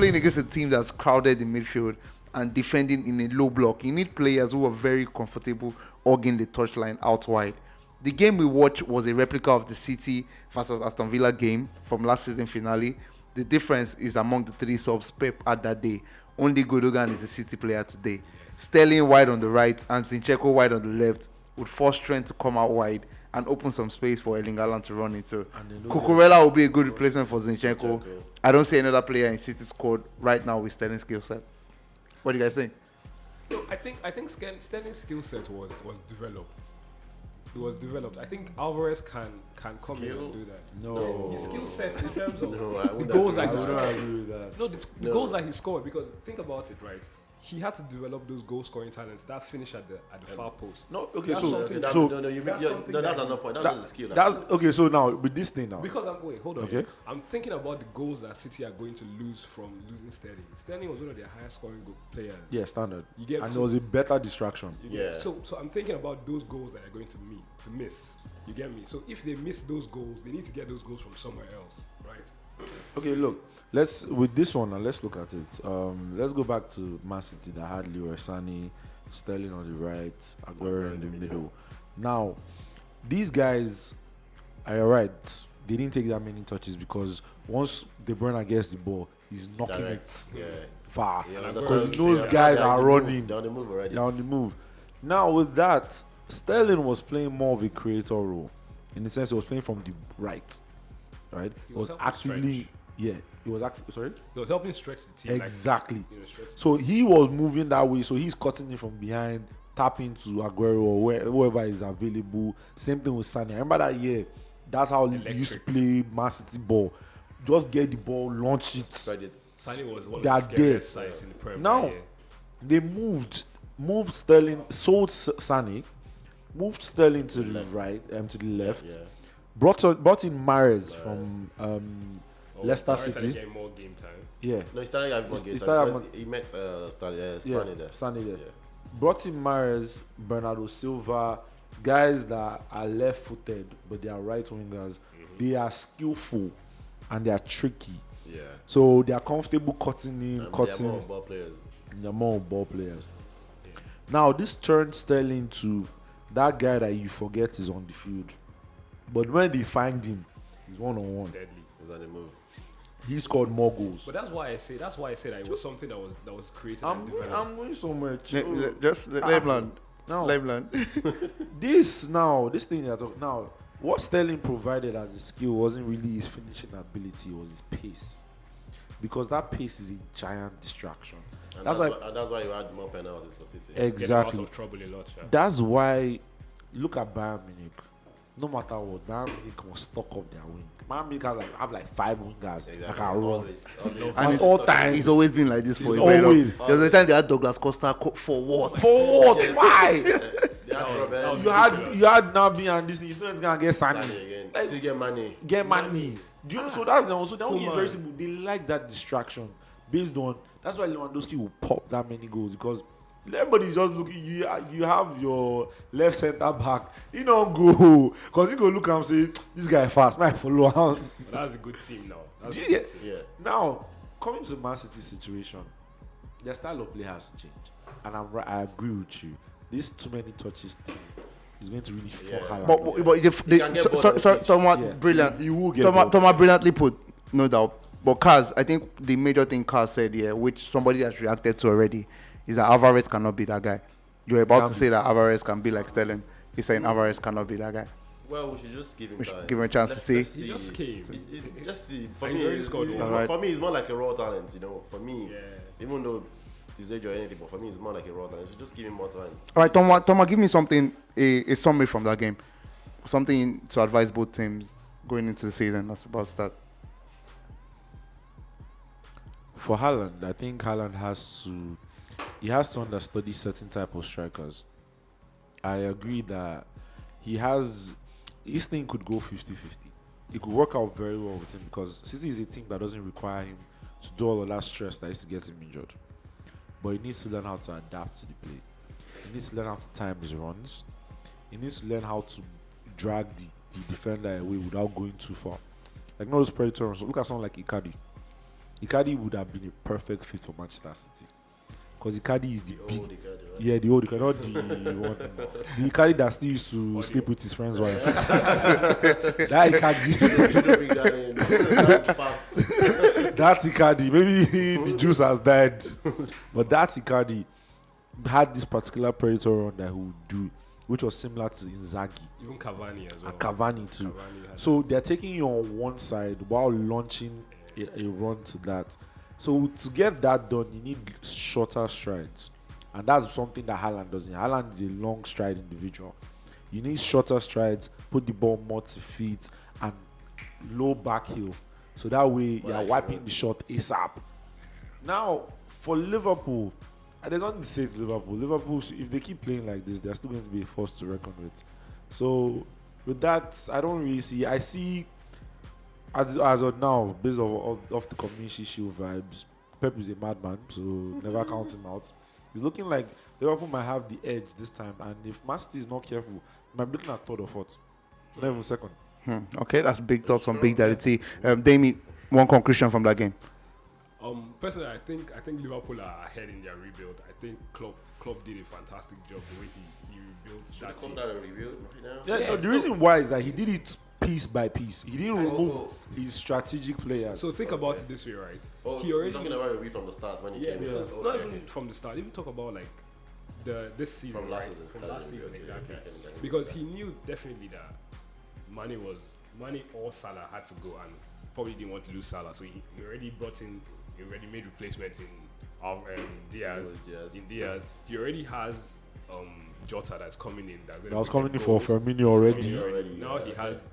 playing against a team that's crowded in midfield and defending in a low block. You need players who are very comfortable hugging the touchline out wide. The game we watched was a replica of the City versus Aston Villa game from last season finale. The difference is among the three subs Pep had that day. Only Gundogan is a City player today. Sterling wide on the right and Zinchenko wide on the left would force Trent to come out wide and open some space for Erling Haaland to run into. Cucurella will be a good replacement for Zinchenko. I don't see another player in City's squad right now with Sterling's skill set. What do you guys think? No, I think Sterling's skill set was developed. It was developed. I think Alvarez can come in and do that. No. His skill set in terms of the goals that he I scored. don't agree with that. No, the goals that he scored, because think about it, right? He had to develop those goal scoring talents that finish at the far post. No, okay, That's so something that's another point. That's a skill. that's okay. So now with this thing now, Because hold on. Okay. I'm thinking about the goals that City are going to lose from losing Sterling. Sterling was one of their highest scoring players. yeah, standard. You get- and so- it was a better distraction. You get- Yeah. So I'm thinking about those goals that they're going to miss. You get me? So if they miss those goals, they need to get those goals from somewhere else, right? Okay, look, let's with this one now. Let's look at it. Let's go back to Man City that had Leroy Sané, Sterling on the right, Aguero in the middle. Now, these guys are right. They didn't take that many touches because once De Bruyne gets the ball, he's knocking Direct. it Yeah. far Yeah, because that's those what- guys they're on are the running. move. They're on the move already. They're on the move. Now with that, Sterling was playing more of a creator role, in the sense he was playing from the right, right? He was helping actively, stretch. yeah. He was sorry. He was helping stretch the team. Exactly. Stretch the So he was moving that way. So he's cutting it from behind, tapping to Aguero or whoever is available. Same thing with Sané. I remember that year. That's how he used to play Man City ball. Just get the ball, launch it. Spread it. Sané was one They of are the scariest there. sides in the Premier Now, League. they moved Sterling, sold Sané, moved Sterling to the right, to the left. Yeah. Brought in Mahrez from Leicester Mahrez started City. getting more game time. Yeah, No, he started having more He games started because having- he met Sané there. Sané there. Yeah. Brought in Mahrez, Bernardo Silva, guys that are left-footed but they are right wingers. They are skillful and they are tricky. Yeah. So they are comfortable cutting in, They are cutting. more ball players. They're more ball players. Now this turned Sterling to that guy that you forget is on the field, but when they find him, he's one-on-one. Deadly. He's on the move. He scored more goals. But that's why I say that it was something that was created and I'm developed. going so much. Just let him learn. Now, Let him learn. this thing that now, what Sterling provided as a skill wasn't really his finishing ability, it was his pace, because that pace is a giant distraction. And That's that's why you had more penalties for City. Get him out Exactly. of trouble a lot. Yeah. That's why, look at Bayern Munich. No matter what, Bayern Munich was stock up their wing. Bayern Munich have like 5 wingers that Exactly. can run. Always. And all times. He's always been like this for a He's very long. always. There was a time they had Douglas Costa for what? For what? Yes. Why? They had that Robert. was- You had Nabi and this thing. He's not gonna get Sané Sané. again. Like, Still get money. Get money. Do you, so that's the one. So that one is Come very on. simple. They like that distraction based on. That's why Lewandowski will pop that many goals, because everybody's just looking. You have your left center back. He don't go because he go look and say this guy fast. Might follow on. But that's a good team now. That's a Yeah. good team. Yeah. Now coming to Man City situation, their style of play has to change, and I agree with you. This too many touches thing is going to really fuck Haaland. But can get bored of the pitch. Thomas Yeah. brilliant. He will get Thomas bored. brilliantly put, no doubt. But Kaz, I think the major thing Kaz said here, which somebody has reacted to already, is that Alvarez cannot be that guy. You're about to say that Alvarez can be like Sterling. He's saying Alvarez cannot be that guy. Well, we should just give him We should time. give him a chance to see. He just came. It's just see. For And me, he already scored one. Alright. for me, it's more like a raw talent. You know, for me, Yeah. even though his age or anything, but for me, it's more like a raw talent. You should just give him more time. All right, Thomas, give me something, a summary from that game. Something to advise both teams going into the season. That's about that. For Haaland, I think Haaland has to understudy certain type of strikers. I agree that his thing could go 50-50. It could work out very well with him because City is a team that doesn't require him to do all of that stress that used to get him injured. But he needs to learn how to adapt to the play. He needs to learn how to time his runs. He needs to learn how to drag the defender away without going too far. Like not those predators. Look at someone like Icardi. Icardi would have been a perfect fit for Manchester City. Because Icardi is the big, Old Icardi, right? yeah, the old Icardi, not the one, the Icardi that still used to sleep with his friend's wife. That Icardi, That's fast. that Icardi, maybe the juice has died, but that Icardi had this particular predator run that he would do, which was similar to Inzaghi Even Cavani as well. and Cavani too. Cavani had So they're taking you on one side while launching a run to that. So to get that done, you need shorter strides, and that's something that Haaland doesn't. Haaland is a long stride individual. You need shorter strides, put the ball more to feet, and low back heel, so that way you're wiping the shot ASAP. Now for Liverpool, and there's nothing to say to Liverpool. Liverpool, if they keep playing like this, they're still going to be a force to reckon with. So with that, I don't really see. I see. As of now, based off the Community Shield vibes, Pep is a madman, so never count him out. It's looking like Liverpool might have the edge this time, and if Man City is not careful, they might be looking at third or fourth, not even second. Okay, that's big thoughts on Big Daddy T. Damien, one conclusion from that game. Personally, I think Liverpool are ahead in their rebuild. I think Klopp did a fantastic job the way he rebuilt Should that I call team. that a rebuild right now? Yeah, Yeah, no, the reason why is that he did it piece by piece. He didn't remove his strategic players. So think about it this way, right? Oh, He you're already talking about a rebuild from the start when he yeah, came in. so Oh, not okay, even okay. from the start. Even talk about like this season, From last right? season, From started last season, okay, exactly. okay. Because he knew definitely that Mane or Salah had to go, and probably didn't want to lose Salah, so he already brought in, he already made replacements in Diaz. He already has Jota that's coming in. That was coming in for Firmino already. Now he has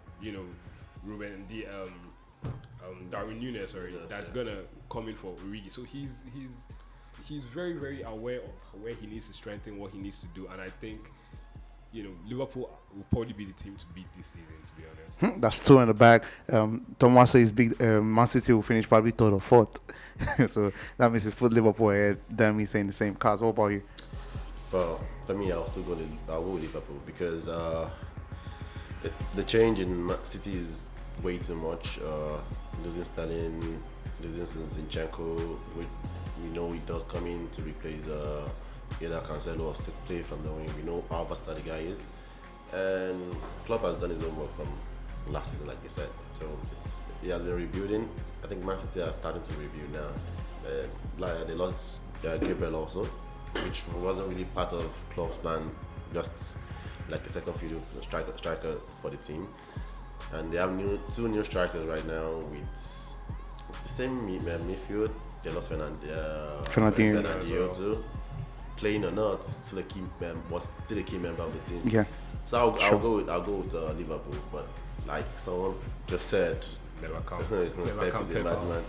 Ruben Darwin Núñez already. That's gonna come in for Origi. So he's very, very aware of where he needs to strengthen, what he needs to do, and I think Liverpool will probably be the team to beat this season, to be honest. That's two in the bag. Thomas says Man City will finish probably third or fourth. So that means it's put Liverpool ahead. Damien saying the same. Kaz, what about you? Well, for me, I'll go with Liverpool because the change in City is way too much. Losing Sterling, losing Zinchenko, we know he does come in to replace either Cancelo or still play from the wing. We know how versatile the guy is, and Klopp has done his own work from last season, like you said. So he has been rebuilding. I think Man City are starting to rebuild now. They lost Gabriel also, which wasn't really part of Klopp's plan, just like a second field striker for the team. And they have two new strikers right now with the same midfield. They lost Fernandinho too. Playing or not, still a key member of the team. Yeah. So I'll go with Liverpool, but like someone just said, Never come. Pep Never come. is a madman.